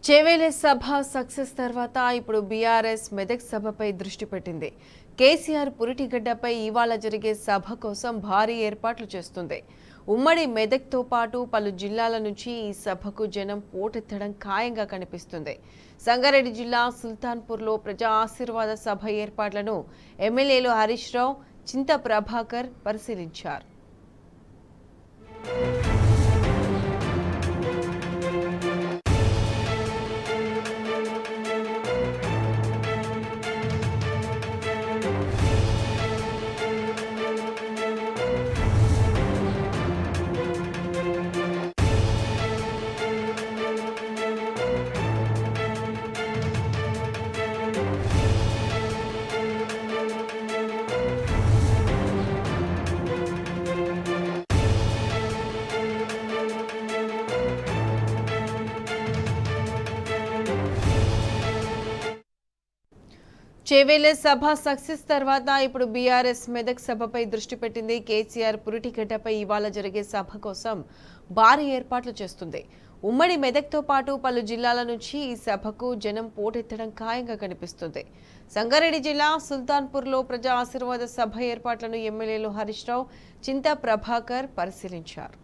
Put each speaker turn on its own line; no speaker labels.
చేవేలే సభ success తర్వాత ఇప్పుడు BRS Medak సభపై దృష్టి పెట్టింది. కేసీఆర్ పురిటిగడ్డపై ఇవాళ జరిగే సభ కోసం భారీ ఏర్పాట్లు చేస్తుంది. ఉమ్మడి మెదక్తో పాటు పలు జిల్లాల నుంచి ఈ సభకు జనం పోటెత్తడం ఖాయంగా కనిపిస్తుంది. సంగారెడ్డి జిల్లా సుల్తాన్పూర్లో ప్రజా ఆశీర్వాద సభ ఏర్పాట్లను ఎమ్మెల్యేలు హరీష్ రావు, చింత ప్రభాకర్ పరిశీలించారు. చేవేలే సభ సక్సెస్ తర్వాత ఇప్పుడు బీఆర్ఎస్ మెదక్ సభపై దృష్టి పెట్టింది. కేసీఆర్ పురిటిగడ్డపై ఇవాళ జరిగే సభ కోసం భారీ ఏర్పాట్లు చేస్తుంది. ఉమ్మడి మెదక్తో పాటు పలు జిల్లాల నుంచి ఈ సభకు జనం పోటెత్తడం ఖాయంగా కనిపిస్తుంది. సంగారెడ్డి జిల్లా సుల్తాన్పూర్లో ప్రజా ఆశీర్వాద సభ ఏర్పాట్లను ఎమ్మెల్యేలు హరీష్ రావు, చింతా ప్రభాకర్ పరిశీలించారు.